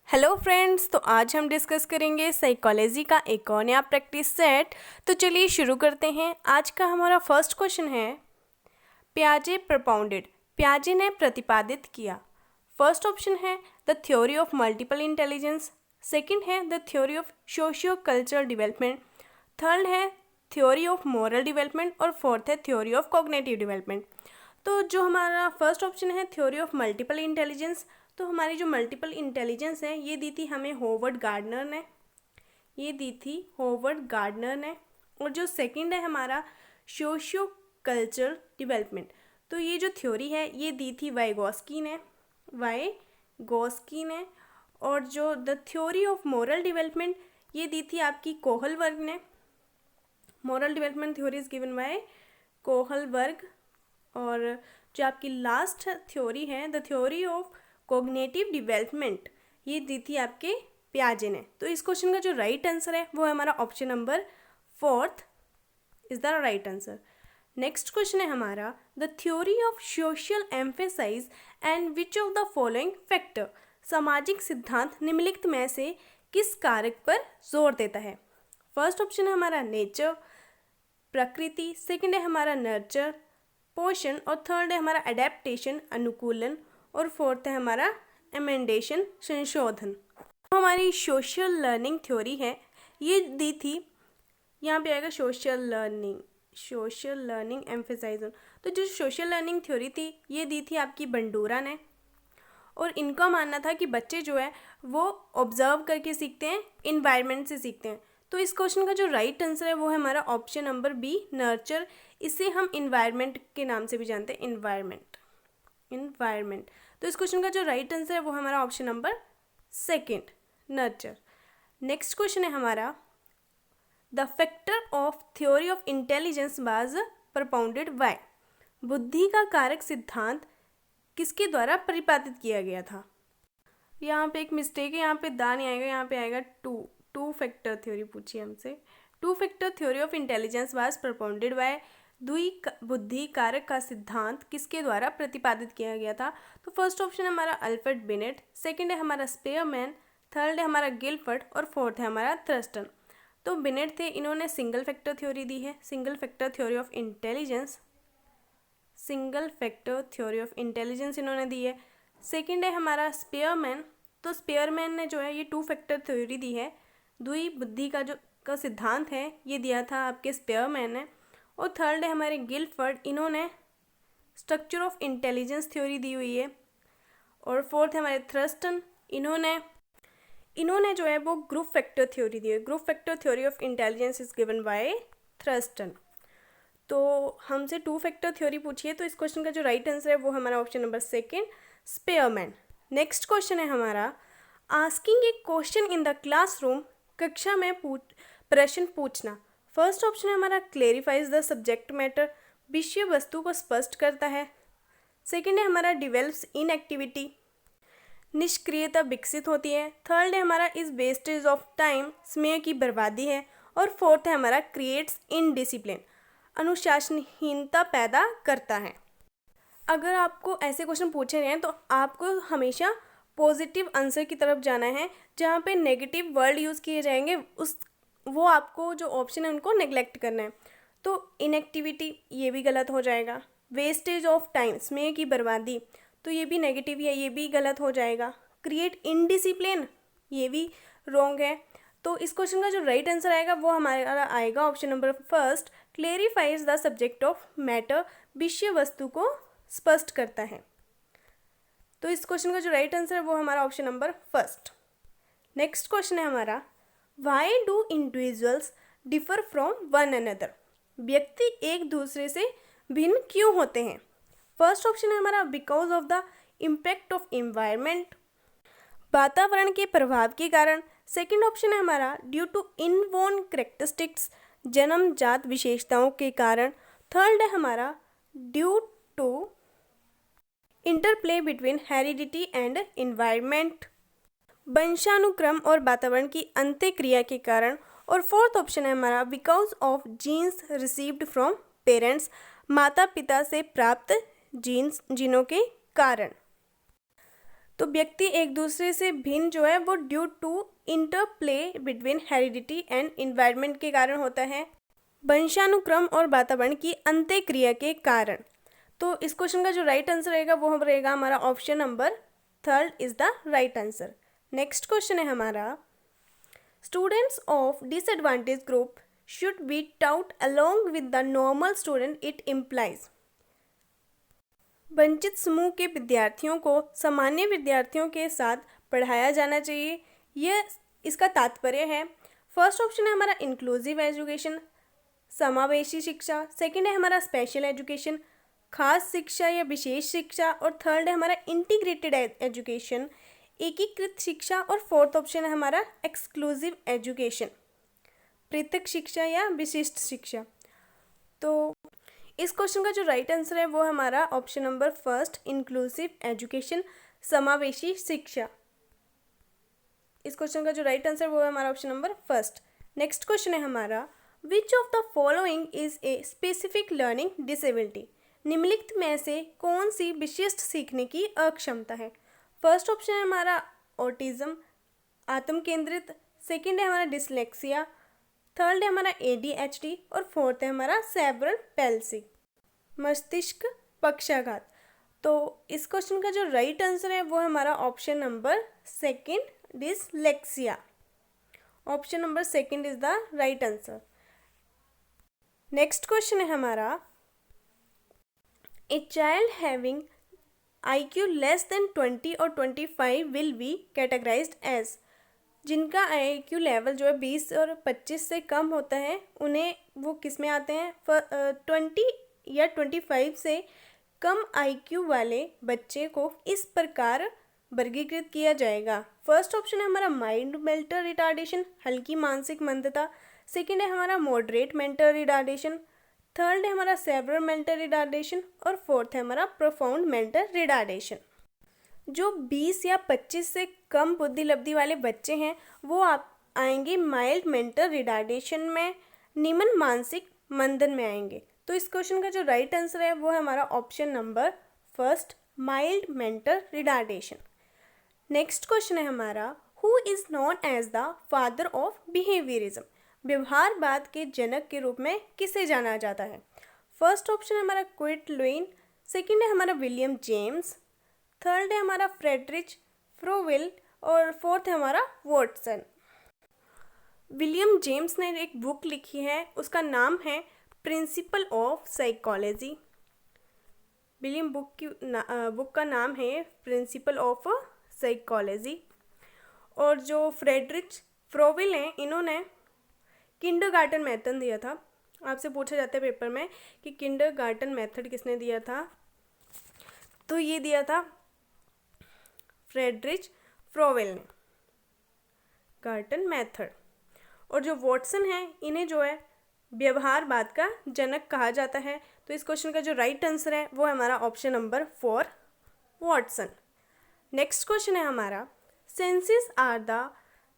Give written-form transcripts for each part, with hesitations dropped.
Hello friends, तो आज हम डिस्कस करेंगे साइकोलॉजी का एक और नया प्रैक्टिस सेट। तो चलिए शुरू करते हैं। आज का हमारा फर्स्ट क्वेश्चन है, पियाजे प्रपोंडेड, पियाजे ने प्रतिपादित किया। फर्स्ट ऑप्शन है the theory of multiple intelligence, second है the theory of socio cultural development, third है थ्योरी ऑफ मॉरल डेवलपमेंट और फोर्थ है थ्योरी ऑफ कॉग्निटिव डेवलपमेंट। तो जो हमारा फर्स्ट ऑप्शन है थ्योरी ऑफ मल्टीपल इंटेलिजेंस, तो हमारी जो मल्टीपल इंटेलिजेंस है ये दी थी हमें होवर्ड गार्डनर ने, और जो सेकंड है हमारा सोशियो कल्चरल डेवलपमेंट, तो ये जो थ्योरी है ये दी थी वाइगोस्की ने, और जो the theory of moral development ये दी थी आपकी कोहलबर्ग ने। Moral development theory is given by Kohlberg. और जो आपकी लास्ट थ्योरी है the theory of cognitive development, ये दी थी आपके पियाजे ने। तो इस क्वेश्चन का जो राइट आंसर है वो है हमारा option number fourth is the right answer. Next question है हमारा, the theory of social emphasize and which of the following factor, सामाजिक सिद्धांत निम्नलिखित में से किस कारक पर जोर देता है। फर्स्ट ऑप्शन है हमारा नेचर, प्रकृति, सेकंड है हमारा नर्चर, पोषण, और थर्ड है हमारा एडेप्टेशन, अनुकूलन, और फोर्थ है हमारा एमेंडेशन, संशोधन। तो हमारी सोशल लर्निंग थ्योरी है ये दी थी, यहाँ पे आएगा सोशल लर्निंग एम्फेसाइज। तो जो सोशल लर्निंग थ्योरी थी ये दी थी आपकी बंडूरा ने, और इनका मानना था कि बच्चे जो है वो ऑब्जर्व करके सीखते हैं, इन्वायरमेंट से सीखते हैं। तो इस क्वेश्चन का जो राइट आंसर है वो है हमारा ऑप्शन नंबर बी, नर्चर। इसे हम इन्वायरमेंट के नाम से भी जानते हैं, इन्वायरमेंट। तो इस क्वेश्चन का जो राइट आंसर है वो है हमारा option number second, nurture. Next question है हमारा, the factor of theory of intelligence was propounded by, बुद्धि का कारक सिद्धांत किसके द्वारा प्रतिपादित किया गया था। यहाँ पे एक मिस्टेक है, यहाँ पे दा नहीं आएगा, यहाँ पे आएगा टू फैक्टर थ्योरी पूछी हमसे। Two factor theory of intelligence was propounded by, बुद्धि कारक का सिद्धांत किसके द्वारा प्रतिपादित किया गया था। तो फर्स्ट ऑप्शन है हमारा अल्फ्रेड बिनेट, सेकंड है हमारा स्पेयरमैन, थर्ड है हमारा गिलफर्ड, और फोर्थ है हमारा थ्रस्टन। तो बिनेट थे, इन्होंने सिंगल फैक्टर थ्योरी दी है, single factor theory of intelligence इन्होंने दी है। सेकंड है हमारा स्पेयरमैन, तो स्पेयरमैन ने जो है ये टू फैक्टर थ्योरी दी है, बुद्धि का सिद्धांत है ये दिया था आपके स्पेयरमैन ने। और थर्ड है हमारे गिलफर्ड, इन्होंने स्ट्रक्चर ऑफ इंटेलिजेंस थ्योरी दी हुई है। और फोर्थ है हमारे थ्रस्टन, इन्होंने जो है वो ग्रुप फैक्टर थ्योरी दी है। Group factor theory of intelligence is given by Thurstone. तो हमसे टू फैक्टर थ्योरी पूछी है, तो इस क्वेश्चन का जो राइट आंसर है वो हमारा option number second, Spearman. Next question है हमारा, asking A question in the classroom, कक्षा में प्रश्न पूछना। फर्स्ट ऑप्शन है हमारा क्लेरिफाइज द सब्जेक्ट मैटर, विषय वस्तु को स्पष्ट करता है। सेकंड है हमारा डिवेल्प्स इन एक्टिविटी, निष्क्रियता विकसित होती है। थर्ड है हमारा इज वेस्टेज ऑफ टाइम, समय की बर्बादी है। और फोर्थ है हमारा क्रिएट्स इनडिसिप्लिन, अनुशासनहीनता पैदा करता है। अगर आपको ऐसे क्वेश्चन पूछे गए हैं तो आपको हमेशा पॉजिटिव आंसर की तरफ जाना है, जहाँ पे नेगेटिव वर्ड यूज़ किए जाएंगे वो आपको जो ऑप्शन है उनको नेग्लेक्ट करना है। तो इनएक्टिविटी ये भी गलत हो जाएगा, वेस्टेज ऑफ टाइम, समय की बर्बादी, तो ये भी नेगेटिव है, ये भी गलत हो जाएगा। क्रिएट इनडिसिप्लिन, ये भी रॉन्ग है। तो इस क्वेश्चन का जो राइट आंसर आएगा वो हमारा आएगा option number first, clarifies the subject of matter, विषय वस्तु को स्पष्ट करता है। तो इस क्वेश्चन का जो राइट आंसर है वो हमारा option number first. Next question है हमारा, why do individuals differ from one another, व्यक्ति एक दूसरे से भिन्न क्यों होते हैं। फर्स्ट ऑप्शन है हमारा because of the impact of environment, वातावरण के प्रभाव के कारण। सेकंड ऑप्शन है हमारा ड्यू टू इनबोर्न कैरेक्टरिस्टिक्स, जन्मजात विशेषताओं के कारण। थर्ड है हमारा due to interplay between heredity and environment, वंशानुक्रम और वातावरण की अंत्यक्रिया के कारण। और फोर्थ ऑप्शन है हमारा because of genes received from parents, माता पिता से प्राप्त जीनों के कारण। तो व्यक्ति एक दूसरे से भिन्न जो है वो due to interplay between heredity and environment के कारण होता है, वंशानुक्रम और वातावरण की अंत्यक्रिया के कारण। तो इस क्वेश्चन का जो राइट आंसर रहेगा वो रहेगा हमारा option number third is the right answer. Next question है हमारा, students of disadvantage group should be taut along with the normal student, it implies. वंचित समूह के विद्यार्थियों को सामान्य विद्यार्थियों के साथ पढ़ाया जाना चाहिए, यह इसका तात्पर्य है। फर्स्ट ऑप्शन है हमारा इंक्लूसिव एजुकेशन, समावेशी शिक्षा। सेकंड है हमारा स्पेशल एजुकेशन, खास शिक्षा या विशेष शिक्षा। और थर्ड है हमारा इंटीग्रेटेड एजुकेशन, एकीकृत शिक्षा। और फोर्थ ऑप्शन है हमारा एक्सक्लूसिव एजुकेशन, पृथक शिक्षा या विशिष्ट शिक्षा। तो इस क्वेश्चन का जो राइट आंसर है वो हमारा option number first, inclusive education, समावेशी शिक्षा। इस क्वेश्चन का जो राइट आंसर वो है हमारा option number first. Next question है हमारा, which of the following is a specific learning disability. निम्नलिखित में से कौन सी विशिष्ट सीखने की अक्षमता है। फर्स्ट ऑप्शन है हमारा ऑटिज्म, आत्म केंद्रित। सेकेंड है हमारा डिसलेक्सिया। थर्ड है हमारा ADHD। और फोर्थ है हमारा सेरेब्रल पैल्सी, मस्तिष्क पक्षाघात। तो इस क्वेश्चन का जो राइट आंसर है वो है हमारा option number second, dyslexia. Option number second is the right answer. Next question है हमारा, a child having IQ less than 20 और 25 विल बी कैटेगराइज्ड एज। जिनका IQ लेवल जो है 20 और 25 से कम होता है उन्हें वो किस में आते हैं, 20 या 25 से कम IQ वाले बच्चे को इस प्रकार वर्गीकृत किया जाएगा। फर्स्ट ऑप्शन है हमारा माइल्ड मेंटल रिटार्डेशन, हल्की मानसिक मंदता। सेकंड है हमारा मॉडरेट मेंटल रिटार्डेशन। थर्ड है हमारा सेवरल मेंटल रिटार्डेशन। और फोर्थ है हमारा प्रोफाउंड मेंटल रिटार्डेशन। जो 20 या 25 से कम बुद्धि लब्धि वाले बच्चे हैं वो आप आएंगे माइल्ड मेंटल रिटार्डेशन में, निम्न मानसिक मंदन में आएंगे। तो इस क्वेश्चन का जो राइट आंसर है वो है हमारा option number first, mild mental retardation. Next question है हमारा, who is known as the father of behaviourism. व्यवहारवाद के जनक के रूप में किसे जाना जाता है। फर्स्ट ऑप्शन है हमारा क्विट लुइन। सेकेंड है हमारा विलियम जेम्स। थर्ड है हमारा फ्रेडरिच फ्रोवेल। और फोर्थ है हमारा वॉटसन। विलियम जेम्स ने एक बुक लिखी है, उसका नाम है principle of psychology. William book का नाम है प्रिंसिपल ऑफ साइकोलॉजी। और जो फ्रेडरिच फ्रोवेल हैं इन्होंने किंडरगार्टन मेथड दिया था। आपसे पूछा जाता है पेपर में कि किंडरगार्टन मेथड किसने दिया था, तो ये दिया था फ्रेडरिच फ्रोवेल ने, गार्टन मेथड। और जो वॉटसन है इन्हें जो है व्यवहारवाद का जनक कहा जाता है। तो इस क्वेश्चन का जो राइट आंसर है वो है हमारा option number 4, Watson. Next question है हमारा, senses are the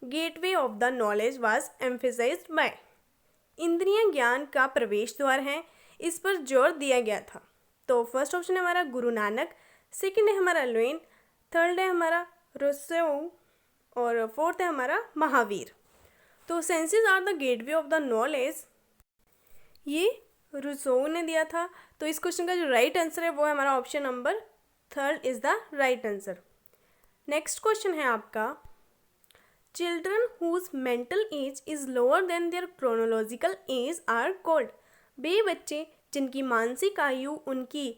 gateway of the knowledge was emphasized by. इंद्रियां ज्ञान का प्रवेश द्वार हैं, इस पर जोर दिया गया था। तो फर्स्ट ऑप्शन है हमारा गुरु नानक। सेकंड है हमारा लुइन। थर्ड है हमारा रूसो। और फोर्थ है हमारा महावीर। तो senses are the gateway of the knowledge ये रूसो ने दिया था। तो इस क्वेश्चन का जो राइट आंसर है वो है हमारा option number third is the right answer. Next question है आपका, Children whose mental age is lower than their chronological age are called। वे बच्चे जिनकी मानसिक आयु उनकी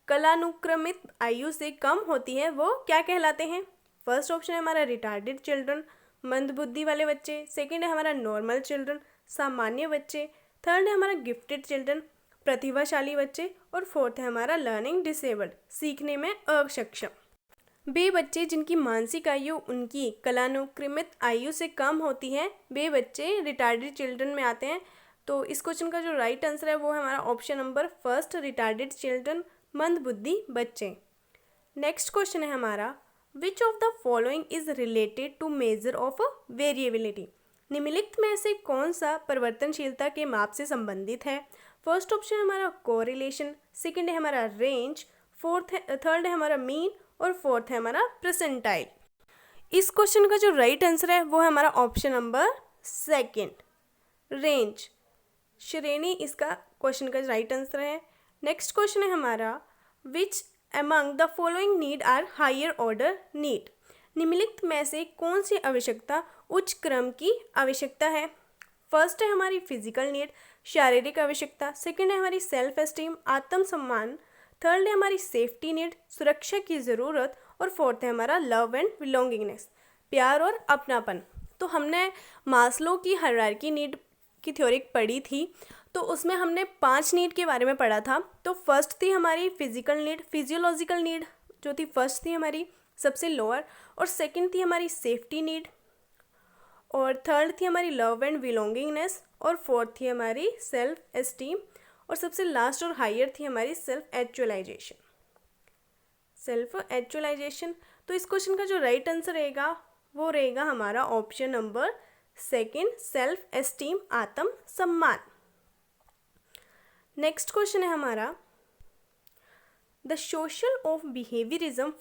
कालानुक्रमित आयु से कम होती है वो क्या कहलाते हैं। फर्स्ट ऑप्शन है हमारा रिटार्डेड चिल्ड्रन, मंदबुद्धि वाले बच्चे। सेकंड है हमारा नॉर्मल चिल्ड्रन, सामान्य बच्चे। थर्ड है हमारा गिफ्टेड चिल्ड्रन, प्रतिभाशाली बच्चे। और फोर्थ है हमारा लर्निंग डिसेबल्ड, सीखने में अक्षम। वे बच्चे जिनकी मानसिक आयु उनकी कालानुक्रमित आयु से कम होती है वे बच्चे रिटार्डेड चिल्ड्रन में आते हैं। तो इस क्वेश्चन का जो राइट आंसर है वो है हमारा option number first, retarded children, मंदबुद्धि बच्चे। नेक्स्ट क्वेश्चन है हमारा, which of the following is related to measure of variability. निम्नलिखित में से कौन सा परिवर्तनशीलता के माप से संबंधित है। फर्स्ट ऑप्शन है हमारा कोरिलेशन। सेकेंड है हमारा रेंज। थर्ड है हमारा मीन। और फोर्थ है हमारा परसेंटाइल। इस क्वेश्चन का जो राइट आंसर है वो है हमारा ऑप्शन नंबर सेकंड, रेंज, श्रेणी इसका क्वेश्चन का राइट आंसर है। नेक्स्ट क्वेश्चन है हमारा which among the following need are higher order need. निम्नलिखित में से कौन सी आवश्यकता उच्च क्रम की आवश्यकता है। फर्स्ट है हमारी फिजिकल नीड, शारीरिक आवश्यकता। सेकंड है हमारी सेल्फ एस्टीम, आत्मसम्मान। थर्ड है हमारी सेफ्टी नीड, सुरक्षा की ज़रूरत। और फोर्थ है हमारा लव एंड बिलोंगिंगनेस, प्यार और अपनापन। तो हमने मास्लो की हायरार्की नीड की थ्योरी पढ़ी थी, तो उसमें हमने 5 नीड के बारे में पढ़ा था। तो फर्स्ट थी हमारी फिजिकल नीड, फिजियोलॉजिकल नीड जो थी फर्स्ट थी हमारी सबसे लोअर, और सेकंड थी हमारी सेफ्टी नीड, और थर्ड थी हमारी लव एंड बिलोंगिंगनेस, और फोर्थ थी हमारी सेल्फ एस्टीम, और सबसे लास्ट और हायर थी हमारी सेल्फ एक्चुअलाइजेशन। तो इस क्वेश्चन का जो राइट आंसर रहेगा वो रहेगा हमारा option number second, self esteem, आत्म सम्मान। नेक्स्ट क्वेश्चन है हमारा the social of behaviourism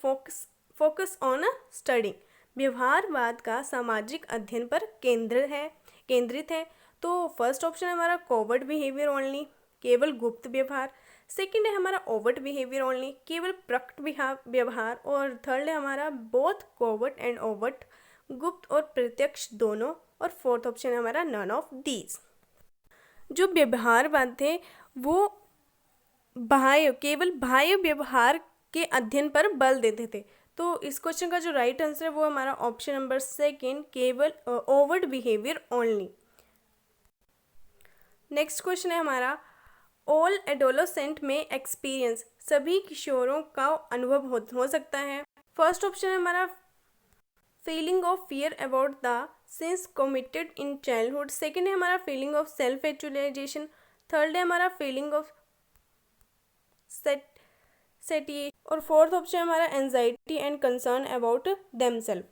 focus on studying. व्यवहारवाद का सामाजिक अध्ययन पर केंद्रित है। तो फर्स्ट ऑप्शन है हमारा कोवर्ट बिहेवियर ओनली, केवल गुप्त व्यवहार। सेकंड है हमारा ओवर्ट बिहेवियर ओनली, केवल प्रकट व्यवहार। और थर्ड है हमारा बोथ कोवर्ट एंड ओवर्ट, गुप्त और प्रत्यक्ष दोनों। और फोर्थ ऑप्शन है हमारा नन ऑफ दीज। जो व्यवहारवाद थे वो केवल बाह्य व्यवहार के अध्ययन पर बल देते थे। तो इस क्वेश्चन का जो राइट आंसर है वो हमारा ऑप्शन नंबर सेकंड, केवल overt behaviour only. Next question है हमारा ऑल एडोलेसेंट में एक्सपीरियंस, सभी किशोरों का अनुभव हो सकता है। फर्स्ट ऑप्शन है हमारा feeling of fear about the sins committed in childhood. Second है हमारा feeling of self actualisation. Third है हमारा फीलिंग ऑफ सेटिएशन। और फोर्थ ऑप्शन है हमारा anxiety and concern about themselves.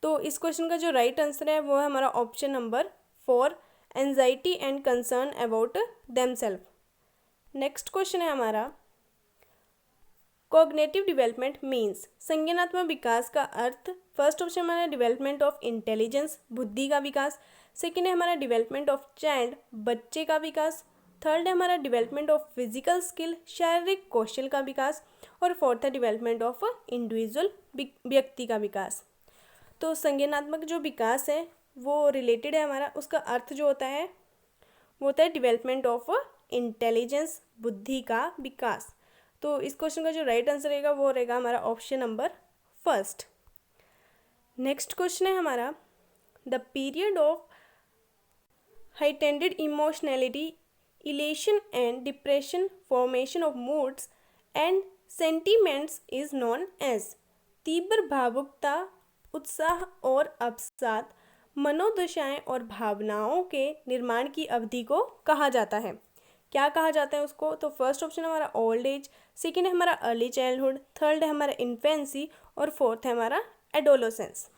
तो इस क्वेश्चन का जो राइट आंसर है वो है हमारा option number 4, anxiety and concern about themselves. Next question है हमारा कॉग्निटिव डेवलपमेंट मीन्स, संज्ञानात्मक विकास का अर्थ। फर्स्ट ऑप्शन हमारा डेवलपमेंट ऑफ इंटेलिजेंस, बुद्धि का विकास। सेकंड है हमारा डेवलपमेंट ऑफ चाइल्ड, बच्चे का विकास। थर्ड है हमारा डेवलपमेंट ऑफ फिजिकल स्किल, शारीरिक कौशल का विकास। और फोर्थ है डेवलपमेंट ऑफ इंडिविजुअल, व्यक्ति का विकास। तो संज्ञानात्मक जो विकास है वो रिलेटेड है हमारा, उसका अर्थ जो होता है वो होता है डेवलपमेंट ऑफ इंटेलिजेंस, बुद्धि का विकास। तो इस क्वेश्चन का जो राइट आंसर रहेगा वो रहेगा हमारा option number first. Next question है हमारा the period of heightened emotionality, elation and depression, formation of moods and sentiments is known as। तीव्र भावुकता, उत्साह और अवसाद, मनोदशाएं और भावनाओं के निर्माण की अवधि को कहा जाता है। क्या कहा जाता है उसको? तो फर्स्ट ऑप्शन है हमारा ओल्ड एज, सेकेंड है हमारा अर्ली चाइल्डहुड, थर्ड है हमारा इन्फेंसी, और फोर्थ है हमारा एडोलोसेंस।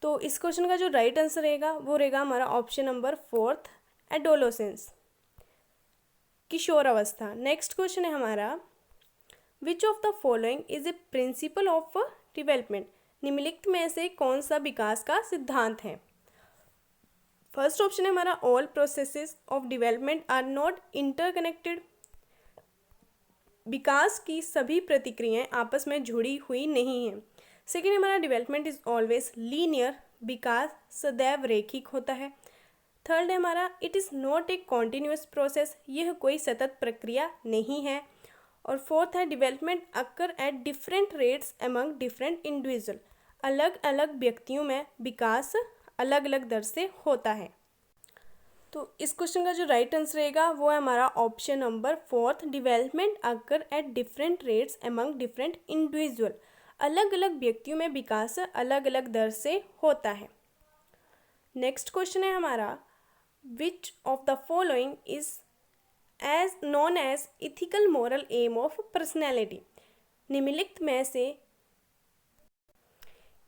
तो इस क्वेश्चन का जो राइट आंसर रहेगा वो रहेगा हमारा ऑप्शन नंबर फोर्थ, एडोलोसेंस, किशोर अवस्था। नेक्स्ट क्वेश्चन है हमारा which of the following is a principle of development. निम्नलिखित में से कौन सा विकास का सिद्धांत है? फर्स्ट ऑप्शन है हमारा all processes of development are not interconnected, विकास की सभी प्रतिक्रियाएं आपस में जुड़ी हुई नहीं हैं। सेकेंड हमारा डेवलपमेंट इज ऑलवेज लीनियर, विकास सदैव रैखिक होता है। थर्ड है हमारा it is not a continuous process, यह कोई सतत प्रक्रिया नहीं है। और फोर्थ है development occur at different rates among different individual, अलग अलग व्यक्तियों में विकास अलग अलग दर से होता है। तो इस क्वेश्चन का जो राइट आंसर रहेगा वो है हमारा option number fourth, development occur at different rates among different individual, अलग अलग व्यक्तियों में विकास अलग अलग दर से होता है। नेक्स्ट क्वेश्चन है हमारा which of the following is as non as ethical moral aim of personality. निम्नलिखित में से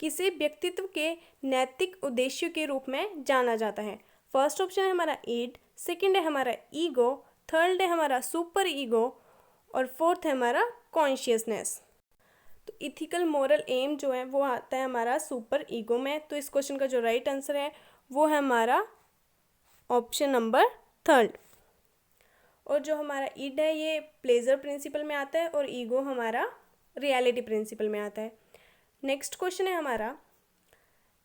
किसे व्यक्तित्व के नैतिक उद्देश्य के रूप में जाना जाता है? फर्स्ट ऑप्शन है हमारा ईड, सेकंड है हमारा ईगो, थर्ड है हमारा सुपर ईगो, और फोर्थ है हमारा कॉन्शियसनेस। तो इथिकल मोरल एम जो है वो आता है हमारा सुपर ईगो में। तो इस क्वेश्चन का जो राइट आंसर है वो है हमारा ऑप्शन नंबर 3। और जो हमारा ईड है ये प्लेजर प्रिंसिपल में आता है और ईगो हमारा रियलिटी प्रिंसिपल में आता है। नेक्स्ट क्वेश्चन है हमारा,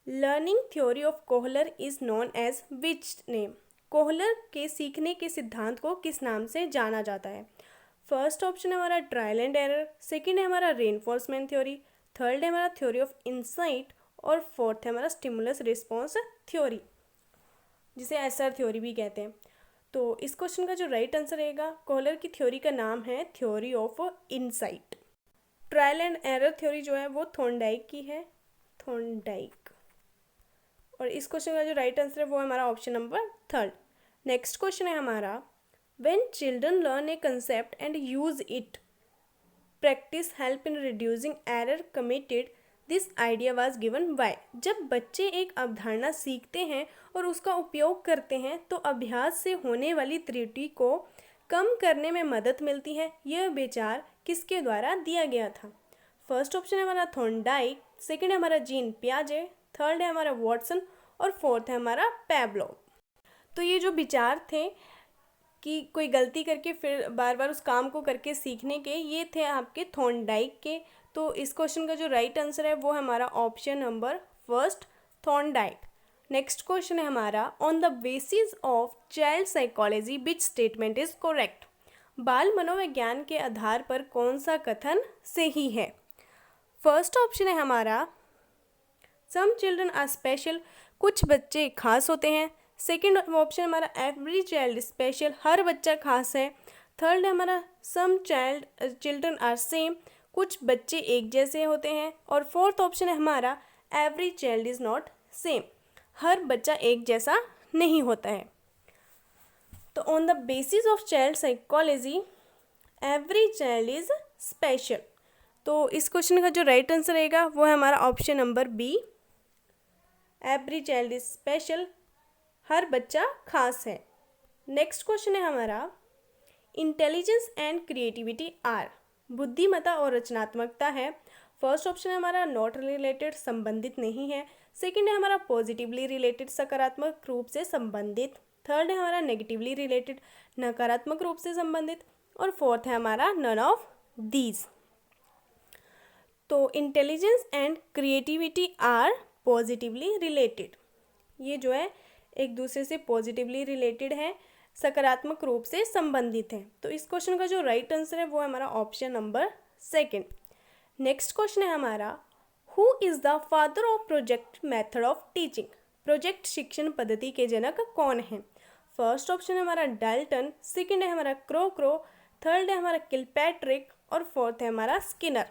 learning theory of Kohler is known as which name. Kohler के सीखने के सिद्धांत को किस नाम से जाना जाता है? फर्स्ट ऑप्शन है हमारा ट्रायल एंड एरर, सेकंड है हमारा रेनफोर्समेंट थ्योरी, थर्ड है हमारा थ्योरी ऑफ इंसाइट और फोर्थ है हमारा स्टिमुलस रिस्पॉन्स थ्योरी, जिसे एसआर थ्योरी भी कहते हैं। तो इस क्वेश्चन का जो राइट आंसर रहेगा, कोहलर की थ्योरी का नाम है theory of insight. Trial and error theory जो है वो थॉर्नडाइक की है, थॉर्नडाइक। और इस क्वेश्चन का जो राइट आंसर है वो है हमारा ऑप्शन नंबर 3। नेक्स्ट क्वेश्चन है हमारा, when children learn A concept and use it practice help in reducing error committed this idea was given by. जब बच्चे एक अवधारणा सीखते हैं और उसका उपयोग करते हैं तो अभ्यास से होने वाली त्रुटि को कम करने में मदद मिलती है। यह विचार किसके द्वारा दिया गया था? फर्स्ट ऑप्शन है हमारा थॉर्नडाइक, सेकंड है हमारा जीन पियाजे, थर्ड है हमारा वॉटसन और फोर्थ है हमारा पैवलोव। तो ये जो विचार थे कि कोई गलती करके फिर बार बार उस काम को करके सीखने के, ये थे आपके थॉर्नडाइक के। तो इस क्वेश्चन का जो राइट आंसर है वो है हमारा option number first, Thorndike. Next question है हमारा, on the basis of child psychology which statement is correct. बाल मनोविज्ञान के आधार पर कौन सा कथन सही है? फर्स्ट ऑप्शन है हमारा सम चिल्ड्रन आर स्पेशल, कुछ बच्चे खास होते हैं। सेकेंड ऑप्शन हमारा एवरी चाइल्ड स्पेशल, हर बच्चा खास है। थर्ड है हमारा सम चिल्ड्रन आर सेम, कुछ बच्चे एक जैसे होते हैं। और फोर्थ ऑप्शन है हमारा every child is not same, हर बच्चा एक जैसा नहीं होता है। तो on the basis of child psychology every child is special. तो इस क्वेश्चन का जो राइट आंसर रहेगा वो है हमारा option number B, every child is special, हर बच्चा खास है। नेक्स्ट क्वेश्चन है हमारा, इंटेलिजेंस एंड क्रिएटिविटी आर, बुद्धिमत्ता और रचनात्मकता है। फर्स्ट ऑप्शन है हमारा नॉट रिलेटेड, संबंधित नहीं है। सेकंड है हमारा पॉजिटिवली रिलेटेड, सकारात्मक रूप से संबंधित। थर्ड है हमारा नेगेटिवली रिलेटेड, नकारात्मक रूप से संबंधित। और फोर्थ है हमारा नन ऑफ दीज। तो intelligence and creativity are positively related, ये जो है एक दूसरे से पॉजिटिवली रिलेटेड है, सकारात्मक रूप से संबंधित है। तो इस क्वेश्चन का जो राइट आंसर है वो है हमारा ऑप्शन नंबर 2। नेक्स्ट क्वेश्चन है हमारा, who is the father of project method of teaching. Project शिक्षण पद्धति के जनक कौन है? फर्स्ट ऑप्शन है हमारा डाल्टन, सेकेंड है हमारा क्रो, थर्ड है हमारा किलपैट्रिक और फोर्थ है हमारा स्किनर।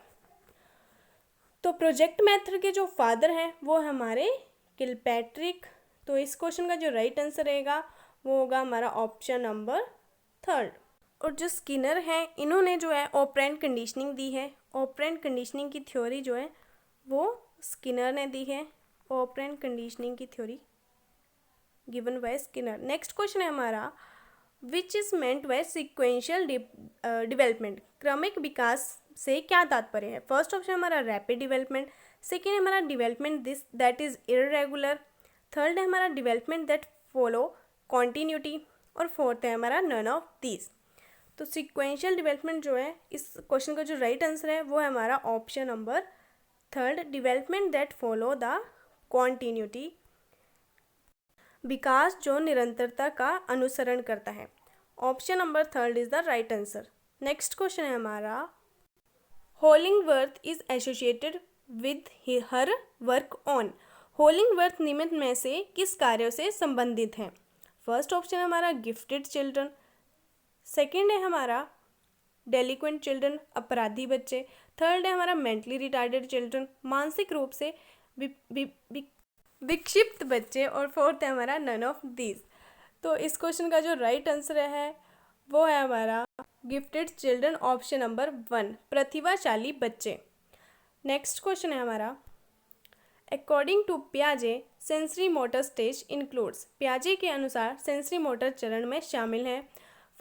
तो प्रोजेक्ट मेथड के जो फादर हैं वो हमारे किलपैट्रिक। तो इस क्वेश्चन का जो राइट आंसर रहेगा वो होगा हमारा ऑप्शन नंबर 3। और जो स्किनर हैं इन्होंने जो है ऑपरेंट कंडीशनिंग दी है। ऑपरेंट कंडीशनिंग की थ्योरी जो है वो स्किनर ने दी है, ऑपरेंट कंडीशनिंग की theory given by Skinner. Next question है हमारा, which is meant by sequential development. क्रमिक विकास से क्या तात्पर्य है? फर्स्ट ऑप्शन हमारा रैपिड डेवलपमेंट, सेकेंड है हमारा development this that is irregular, third है हमारा डेवलपमेंट दैट फॉलो कॉन्टीन्यूटी और फोर्थ है हमारा नन ऑफ दीज। तो सिक्वेंशियल डेवलपमेंट जो है इस क्वेश्चन का जो राइट आंसर है वो है हमारा option number 3, development that follow the continuity, विकास जो निरंतरता का अनुसरण करता है। Option number 3 is the right answer. Next question है हमारा, Hollingworth is associated with her work on. Hollingworth निम्न में से किस कार्यों से संबंधित हैं? फर्स्ट ऑप्शन है हमारा गिफ्टेड चिल्ड्रन, सेकंड है हमारा डेलिक्वेंट चिल्ड्रन, अपराधी बच्चे, थर्ड है हमारा मेंटली रिटार्डेड चिल्ड्रन, मानसिक रूप से विक्षिप्त बच्चे और फोर्थ है हमारा नन ऑफ दीज। तो इस क्वेश्चन का जो राइट आंसर है वो है हमारा गिफ्टेड चिल्ड्रन, ऑप्शन नंबर 1, प्रतिभाशाली बच्चे। नेक्स्ट क्वेश्चन है हमारा, अकॉर्डिंग टू पियाजे सेंसरी मोटर स्टेज इंक्लूड्स। पियाजे के अनुसार सेंसरी मोटर चरण में शामिल हैं।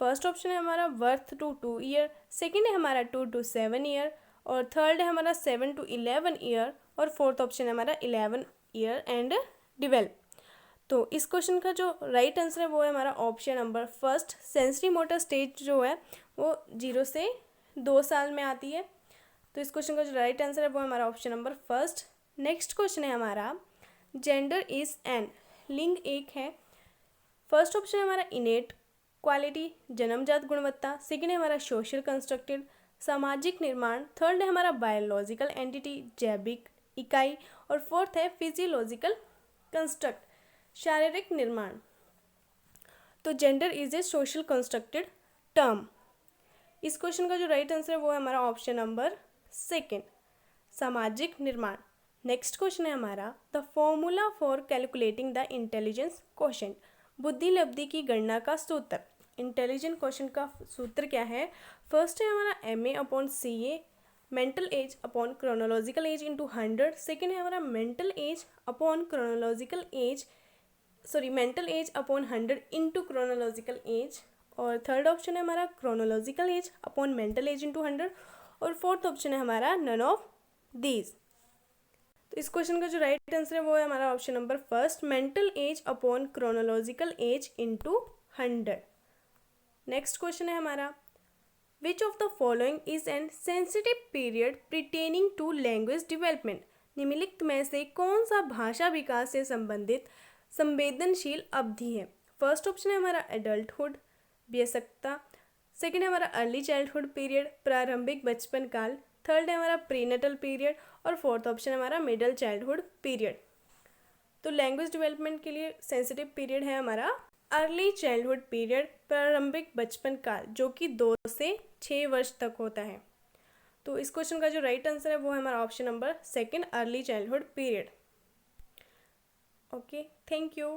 फर्स्ट ऑप्शन है हमारा वर्थ टू 2 ईयर, सेकेंड है हमारा 2 to 7 ईयर और थर्ड है हमारा 7 to 11 ईयर, और फोर्थ ऑप्शन है हमारा 11 ईयर एंड 12। तो इस क्वेश्चन का जो राइट आंसर है वो है हमारा option number first. Sensory motor stage जो है वो 0 से 2 साल में आती है। तो इस क्वेश्चन का जो राइट आंसर है वो है हमारा option number first. Next question है हमारा जेंडर इज एन, लिंग एक है। फर्स्ट ऑप्शन है हमारा इनेट क्वालिटी, जन्मजात गुणवत्ता। सेकेंड है हमारा सोशल कंस्ट्रक्टेड, सामाजिक निर्माण। थर्ड है हमारा बायोलॉजिकल एंटिटी, जैविक इकाई। और फोर्थ है फिजियोलॉजिकल कंस्ट्रक्ट, शारीरिक निर्माण। तो gender is a social constructed term. इस क्वेश्चन का जो राइट आंसर है वो है हमारा ऑप्शन नंबर सेकेंड, सामाजिक निर्माण। नेक्स्ट क्वेश्चन है हमारा the formula for calculating the intelligence quotient, बुद्धि लब्धि की गणना का सूत्र। इंटेलिजेंट क्वोशेंट का सूत्र क्या है? फर्स्ट है हमारा MA/CA, mental age upon chronological age into 100। Second है हमारा mental age upon chronological as, mental age upon 100 into chronological age. और थर्ड ऑप्शन है हमारा chronological age upon mental as into 100। और फोर्थ ऑप्शन है हमारा नन ऑफ दीज। तो इस क्वेश्चन का जो राइट आंसर है वो है हमारा option number first, mental age upon chronological age into 100। Next question है हमारा which of the following is an sensitive period pertaining to language development, निम्नलिखित में से कौन सा भाषा विकास से संबंधित संवेदनशील अवधि है? फर्स्ट ऑप्शन है हमारा एडल्टहुड, वयस्कता। सेकेंड है हमारा अर्ली चाइल्डहुड पीरियड, प्रारंभिक बचपन काल। थर्ड है हमारा प्रीनेटल पीरियड। और फोर्थ ऑप्शन है हमारा मिडल चाइल्डहुड पीरियड। तो लैंग्वेज डेवलपमेंट के लिए सेंसिटिव पीरियड है हमारा अर्ली चाइल्डहुड पीरियड, प्रारंभिक बचपन काल, जो कि 2 से 6 वर्ष तक होता है। तो इस क्वेश्चन का जो राइट आंसर है वो है हमारा option number second, early childhood period. Okay, thank you.